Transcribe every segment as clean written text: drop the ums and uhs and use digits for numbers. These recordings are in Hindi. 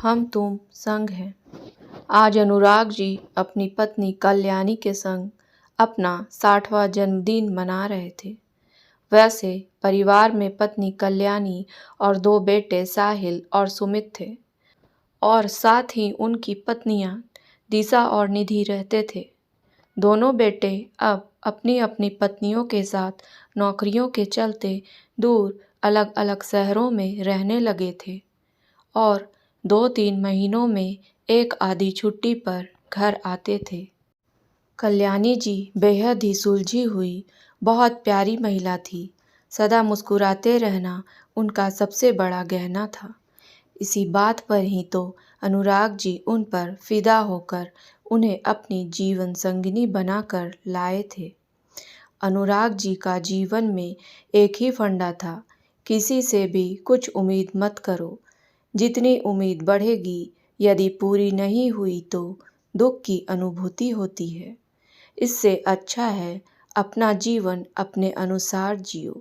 हम तुम संग हैं। आज अनुराग जी अपनी पत्नी कल्याणी के संग अपना 60वां जन्मदिन मना रहे थे। वैसे परिवार में पत्नी कल्याणी और 2 बेटे साहिल और सुमित थे और साथ ही उनकी पत्नियां दिशा और निधि रहते थे। दोनों बेटे अब अपनी अपनी पत्नियों के साथ नौकरियों के चलते दूर अलग अलग शहरों में रहने लगे थे और 2-3 महीनों में एक आधी छुट्टी पर घर आते थे। कल्याणी जी बेहद ही सुलझी हुई बहुत प्यारी महिला थी। सदा मुस्कुराते रहना उनका सबसे बड़ा गहना था। इसी बात पर ही तो अनुराग जी उन पर फिदा होकर उन्हें अपनी जीवन संगिनी बनाकर लाए थे। अनुराग जी का जीवन में एक ही फंडा था, किसी से भी कुछ उम्मीद मत करो। जितनी उम्मीद बढ़ेगी, यदि पूरी नहीं हुई तो दुख की अनुभूति होती है। इससे अच्छा है अपना जीवन अपने अनुसार जियो।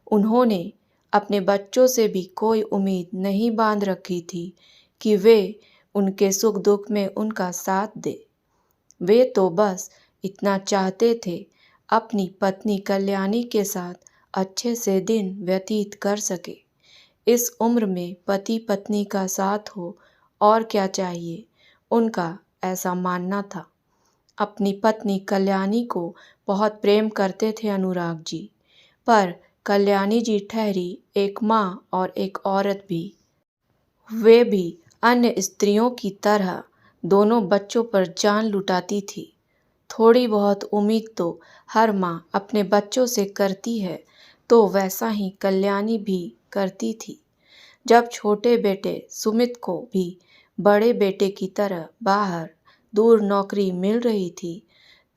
उन्होंने अपने बच्चों से भी कोई उम्मीद नहीं बांध रखी थी कि वे उनके सुख दुख में उनका साथ दे। वे तो बस इतना चाहते थे अपनी पत्नी कल्याणी के साथ अच्छे से दिन व्यतीत कर सके। इस उम्र में पति पत्नी का साथ हो और क्या चाहिए, उनका ऐसा मानना था। अपनी पत्नी कल्याणी को बहुत प्रेम करते थे अनुराग जी, पर कल्याणी जी ठहरी एक माँ और एक औरत भी। वे भी अन्य स्त्रियों की तरह दोनों बच्चों पर जान लुटाती थी। थोड़ी बहुत उम्मीद तो हर माँ अपने बच्चों से करती है, तो वैसा ही कल्याणी भी करती थी। जब छोटे बेटे सुमित को भी बड़े बेटे की तरह बाहर दूर नौकरी मिल रही थी,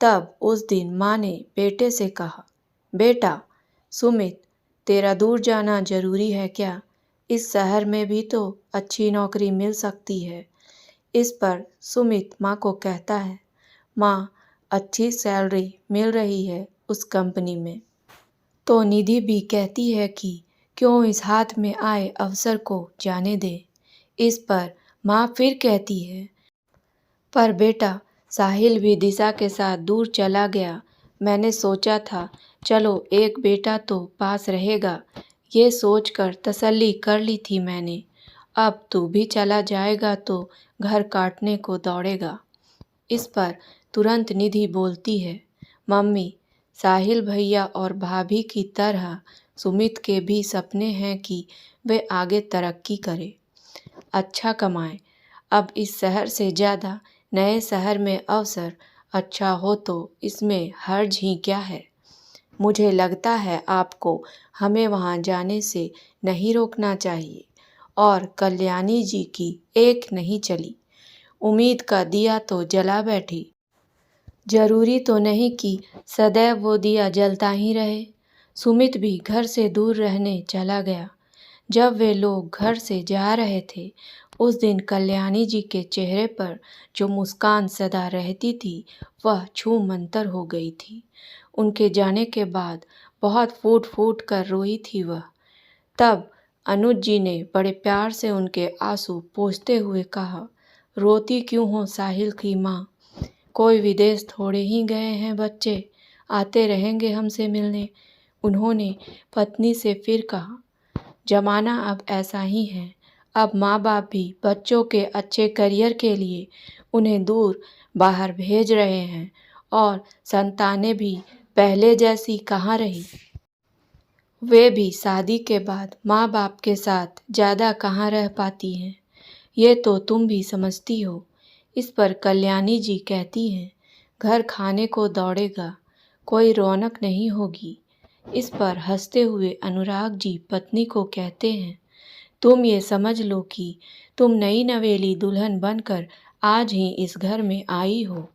तब उस दिन माँ ने बेटे से कहा, बेटा सुमित, तेरा दूर जाना जरूरी है क्या? इस शहर में भी तो अच्छी नौकरी मिल सकती है। इस पर सुमित माँ को कहता है, माँ अच्छी सैलरी मिल रही है उस कंपनी में। तो निधि भी कहती है कि क्यों इस हाथ में आए अवसर को जाने दे। इस पर माँ फिर कहती है, पर बेटा साहिल भी दिशा के साथ दूर चला गया। मैंने सोचा था चलो एक बेटा तो पास रहेगा, ये सोचकर तसल्ली कर ली थी मैंने। अब तू भी चला जाएगा तो घर काटने को दौड़ेगा। इस पर तुरंत निधि बोलती है, मम्मी साहिल भैया और भाभी की तरह सुमित के भी सपने हैं कि वे आगे तरक्की करे, अच्छा कमाए। अब इस शहर से ज़्यादा नए शहर में अवसर अच्छा हो तो इसमें हर्ज ही क्या है। मुझे लगता है आपको हमें वहाँ जाने से नहीं रोकना चाहिए। और कल्याणी जी की एक नहीं चली, उम्मीद का दिया तो जला बैठी। जरूरी तो नहीं कि सदैव वो दिया जलता ही रहे। सुमित भी घर से दूर रहने चला गया। जब वे लोग घर से जा रहे थे, उस दिन कल्याणी जी के चेहरे पर जो मुस्कान सदा रहती थी, वह छू मंतर हो गई थी। उनके जाने के बाद बहुत फूट फूट कर रोई थी वह। तब अनुज जी ने बड़े प्यार से उनके आंसू पोंछते हुए कहा, रोती क्यों हो साहिल की माँ? कोई विदेश थोड़े ही गए हैं बच्चे, आते रहेंगे हमसे मिलने। उन्होंने पत्नी से फिर कहा, जमाना अब ऐसा ही है। अब माँ बाप भी बच्चों के अच्छे करियर के लिए उन्हें दूर बाहर भेज रहे हैं और संतानें भी पहले जैसी कहाँ रही। वे भी शादी के बाद माँ बाप के साथ ज़्यादा कहाँ रह पाती हैं, ये तो तुम भी समझती हो। इस पर कल्याणी जी कहती हैं, घर खाने को दौड़ेगा, कोई रौनक नहीं होगी। इस पर हंसते हुए अनुराग जी पत्नी को कहते हैं, तुम ये समझ लो कि तुम नई नवेली दुल्हन बनकर आज ही इस घर में आई हो।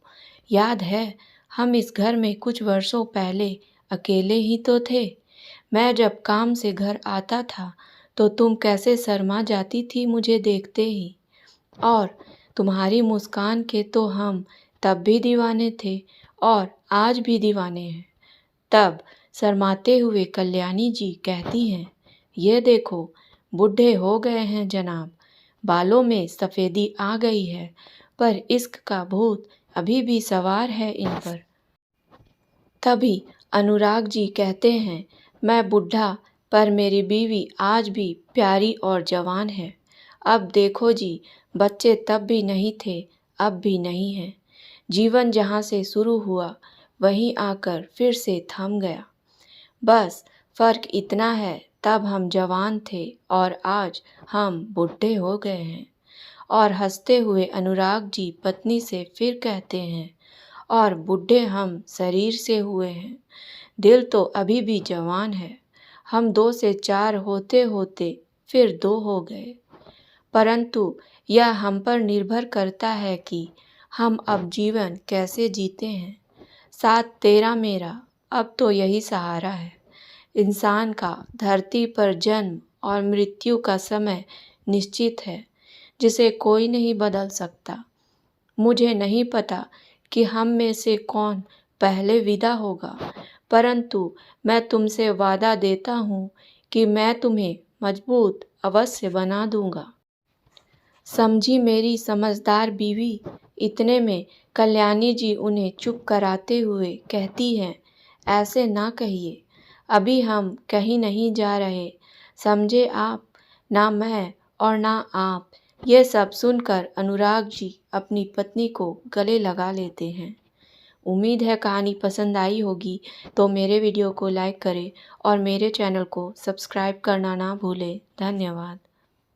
याद है हम इस घर में कुछ वर्षों पहले अकेले ही तो थे। मैं जब काम से घर आता था तो तुम कैसे शर्मा जाती थी मुझे देखते ही, और तुम्हारी मुस्कान के तो हम तब भी दीवाने थे और आज भी दीवाने हैं। तब शर्माते हुए कल्याणी जी कहती हैं, ये देखो बूढ़े हो गए हैं जनाब, बालों में सफ़ेदी आ गई है, पर इश्क का भूत अभी भी सवार है इन पर। तभी अनुराग जी कहते हैं, मैं बूढ़ा पर मेरी बीवी आज भी प्यारी और जवान है। अब देखो जी, बच्चे तब भी नहीं थे, अब भी नहीं हैं। जीवन जहाँ से शुरू हुआ वहीं आकर फिर से थम गया। बस फ़र्क इतना है, तब हम जवान थे और आज हम बूढ़े हो गए हैं। और हंसते हुए अनुराग जी पत्नी से फिर कहते हैं, और बूढ़े हम शरीर से हुए हैं, दिल तो अभी भी जवान है। हम 2 से 4 होते होते फिर 2 हो गए, परंतु यह हम पर निर्भर करता है कि हम अब जीवन कैसे जीते हैं। साथ तेरा मेरा अब तो यही सहारा है। इंसान का धरती पर जन्म और मृत्यु का समय निश्चित है, जिसे कोई नहीं बदल सकता। मुझे नहीं पता कि हम में से कौन पहले विदा होगा, परंतु मैं तुमसे वादा देता हूँ कि मैं तुम्हें मजबूत अवश्य बना दूंगा। समझी मेरी समझदार बीवी। इतने में कल्याणी जी उन्हें चुप कराते हुए कहती हैं, ऐसे ना कहिए, अभी हम कहीं नहीं जा रहे, समझे आप, ना मैं और ना आप। ये सब सुनकर अनुराग जी अपनी पत्नी को गले लगा लेते हैं। उम्मीद है कहानी पसंद आई होगी, तो मेरे वीडियो को लाइक करें और मेरे चैनल को सब्सक्राइब करना ना भूलें। धन्यवाद।